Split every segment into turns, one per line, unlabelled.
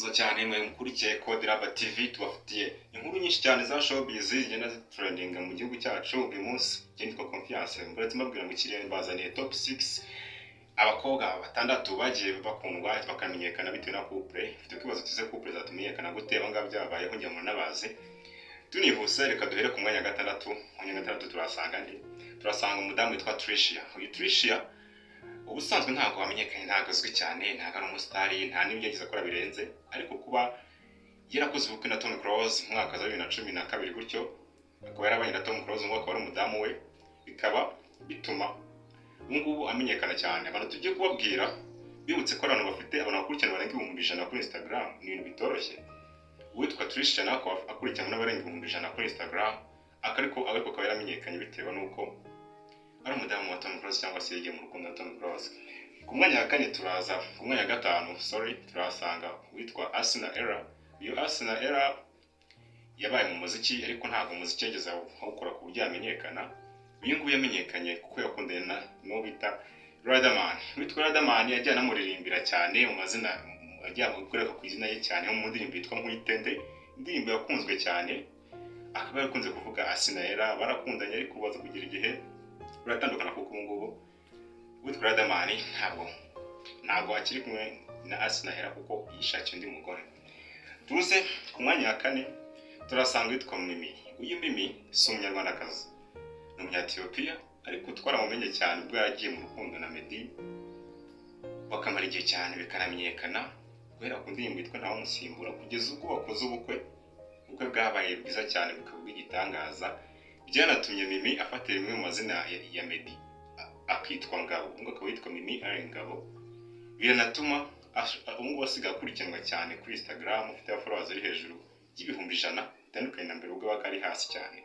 Ndabasuhuza cyane mwe mukurikiye Coderaba TV, tubafitiye inkuru nyinshi cyane za showbiz zigenda zitrendinga mu gihugu cyacu uyu munsi. Cyitwa Confiance, mbere tumabwira ngo kirere bazaniye top 6 abakobwa batandatu bagiye bakundwa bakamenyekana bitewe na couple. Ufite kwibazo tuze couple zatumenyekana gute abanga byabayeho njye mu nabazi. Tunihuse reka duhere ku mwanya gatandatu. Mwanya gatandatu turasanga umudamu witwa Tricia. Uyu Tricia ubusanzwe ntabwo wamenyekanye, ntabwo azwi cyane, ntabwo ari umusitari, nta n'ibyo yagize akora birenze, ariko kuba yarakoze ubukwe na Tom Cruise mu mwaka wa 2012 gutyo, akaba yarabanye na Tom Cruise ngo akaba ari umudamu we, bikaba bituma ngubu amenyekana cyane. Abantu tugiye kubabwira bibutse ko abantu bafite abantu bakurikirana barenga 100,000 kuri Instagram, ni ibintu bitoroshye. Uwitwa Tricia nako akurikirana n'abarenga 100,000 kuri Instagram, ariko akaba yaramenyekanye bitewe nuko ari umudamu wa Tom Cruise cyangwa se yagiye mu rukundo na Tom Cruise. Ku mwanya wa kane turaza, ku mwanya wa gatanu turasanga witwa Asina Era. Iyo Asina Era yabaye mu muziki, ariko ntabwo umuziki yageze aho gukora ku buryo yamenyekana. Uyu nguyu yamenyekanye kuko yakundanye n'uwo bita Riderman. Witwa Riderman yagiye anamuririmbira cyane mu mazina, yagiye gukorera ku izina ye cyane mu ndirimbo yitwa Nkwitende, indirimbo yakunzwe cyane. Akaba yakunze kuvuga Asina Era, barakundanye ariko baza kugira igihe uratandukana kuko ngubu witwa Riderman ntabwo akiri kumwe na Asina Era kuko yishakiye undi mugore. Tuze ku mwanya wa kane turasanga witwa Mimi. Uyu Mimi si umunyarwandakazi, ni umunyatiyopiya, ariko twaramumenye cyane ubwo yagiye mu rukundo na Meddy, bakamara igihe cyane bikanamenyekana guhera ku ndirimbo yitwa Ntawe Umusimbura kugeza ubwo bakoze ubukwe bwabaye bwiza cyane bukavuga igitangaza. Byanatumye Mimi afatira imwe mu mazina ya Meddy akitwa Ngabo, ngo akaba yitwa Mimi ari Ngabo. Biranatuma ubwo wasiga akurikiranwa cyane kuri Instagram, ufite followers ari hejuru y'ibihumbi 100, bitandukanye na mbere ubwo bakari hasi cyane.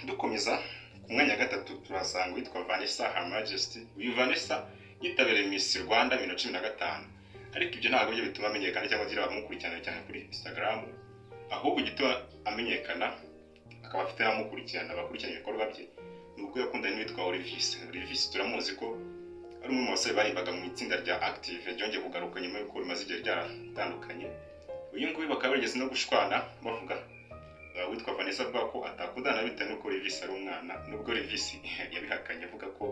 Dukomeza ku mwanya wa gatatu turasanga witwa Vanessa Her Majesty. Uyu Vanessa yitabiriye Miss Rwanda 2015, ariko ibyo ntabwo byo bituma amenyekana cyangwa gira abamukurikirana cyane kuri Instagram, ahubwo gituma amenyekana akaba afite n'amukurikirana bakurikirana ibikorwa bye nubwo yakundanye n'uwitwa Olivis. Olivis turamuzi ko ari umwe mu basore barimbaga mu itsinda rya Active ryongeye kugaruka nyuma y'uko rimaze igihe ryaratandukanye. Uyu nguyu bakaba bageze no gushwana bavuga, witwa Vanessa avuga ko atakundana bitewe n'uko Olivis ari umwana, nubwo Olivis yabihakanye avuga ko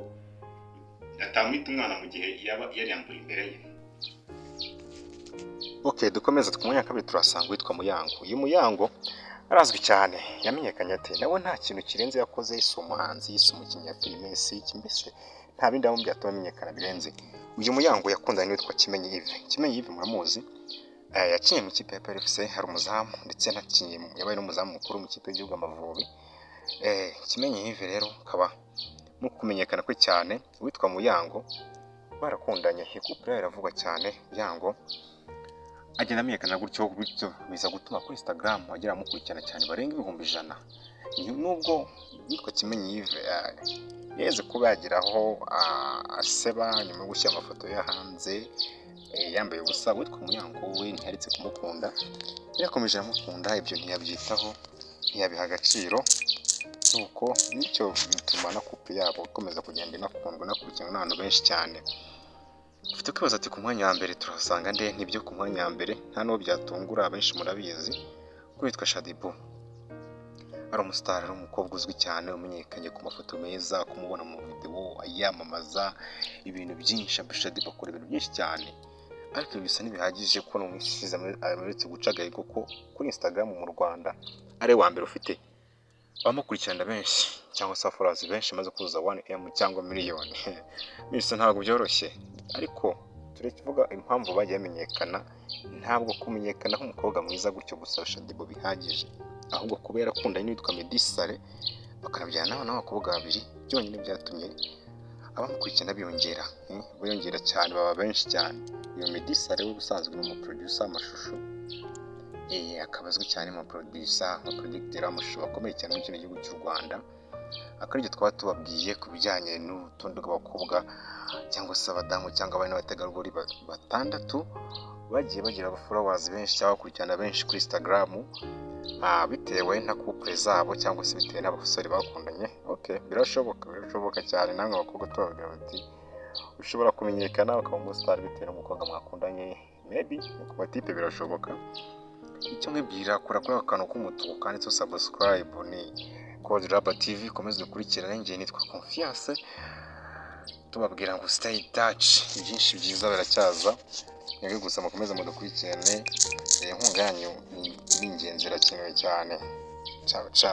atamwita umwana mu gihe yaba yari yambura imbere ye. Dukomeza ku mwanya wa kabiri turasanga witwa Muyango. Uyu Muyango arazwi cyane, yamenyekanye ate? Nawe nta kintu kirenze yakoze, yise umuhanzi, yise umukinnyi wa filime, mbese nta bindi aho byatuma amenyekana birenze. Uyu Muyango yakundanye n'uwitwa Kimenyi Yves. Kimenyi Yves muramuzi, yakinnye mu ikipe ya PFC, hari umuzamu ndetse yabaye n'umuzamu mukuru mu ikipe y'igihugu Amavubi. Kimenyi Yves rero akaba mu kumenyekana kwe cyane witwa Muyango barakundanye. Couple iravugwa cyane, Muyango agenda amenyekana gutyo biza gutuma kuri Instagram agera amukurikirana cyane barenga ibihumbi 100. Nubwo witwa Kimenyi Yves yeze kuba yageraho aseba nyuma yo gushyira amafoto ye hanze yambaye ubusa, witwa Muyango we ntiyaritse kumukunda, yakomeje amukunda, ibyo ntiyabyitaho, ntiyabiha agaciro, nuko nicyo bituma na couple yabo ikomeza kugenda inakundwa nakurikiranwa n'abantu benshi cyane. Ufite kwibaza ati ku mwanya wa mbere turasanga nde? Nibyo, ku mwanya wa mbere nta n'uwo byatungura, abenshi murabizi ko witwa Shadyboo. Ari umusitari, ari umukobwa uzwi cyane, umenyekanye ku mafoto meza, kumubona mu video yamamaza ibintu byinshi. Shadyboo akora ibintu byinshi cyane, ariko bisa n'ibihagije ko no mwisize ameretse gucagaye kuko kuri Instagram mu Rwanda ari wa mbere ufite bamukurikirana benshi cyangwa se followers benshi maze kuza 1M cyangwa miliyoni. Bisa ntabwo byoroshye, ariko turivuga impamvu bagiye bamenyekana. Ntabwo kumenyekana nk'umukobwa mwiza gutyo gusa Shadyboo bihagije, ahubwo kuba yarakundanye n'uwitwa Meddy Saleh bakanabyana n'abakobwa babiri, byonyine byatumye abamukurikirana biyongera cyane, baba benshi cyane. Uyu Meddy Saleh we ubusanzwe ni umuproducer w'amashusho, akaba azwi cyane mu producer, producteur w'amashusho bakomeye cyane mu gihugu cy'u Rwanda. Akaryo twaba tubabwiye ku bijyanye n'urutonde rw'abakobwa cyangwa se abadamu cyangwa abana n'abategarugori batandatu bagiye bagira followers benshi cyangwa bakurikirana benshi kuri Instagram, bitewe na couple zabo cyangwa se bitewe n'abasore bakundanye. Birashoboka cyane namwe abakobwa tubabwira bati ushobora kumenyekana ukaba umustar bitewe n'umukobwa mwakundanye, maybe ku batipe birashoboka. Icyo nkibwira kora kuri akantu k'umutuku kanditseho subscribe ni Code Raba TV, komeza dukurikirane. Njye nitwa Confiance, tubabwira ngo stay touch, byinshi byiza biracyaza. Mwebwe gusa mukomeze mudukurikirane, inkunga yanyu ni ingenzi, irakenewe cyane. Ciao ciao.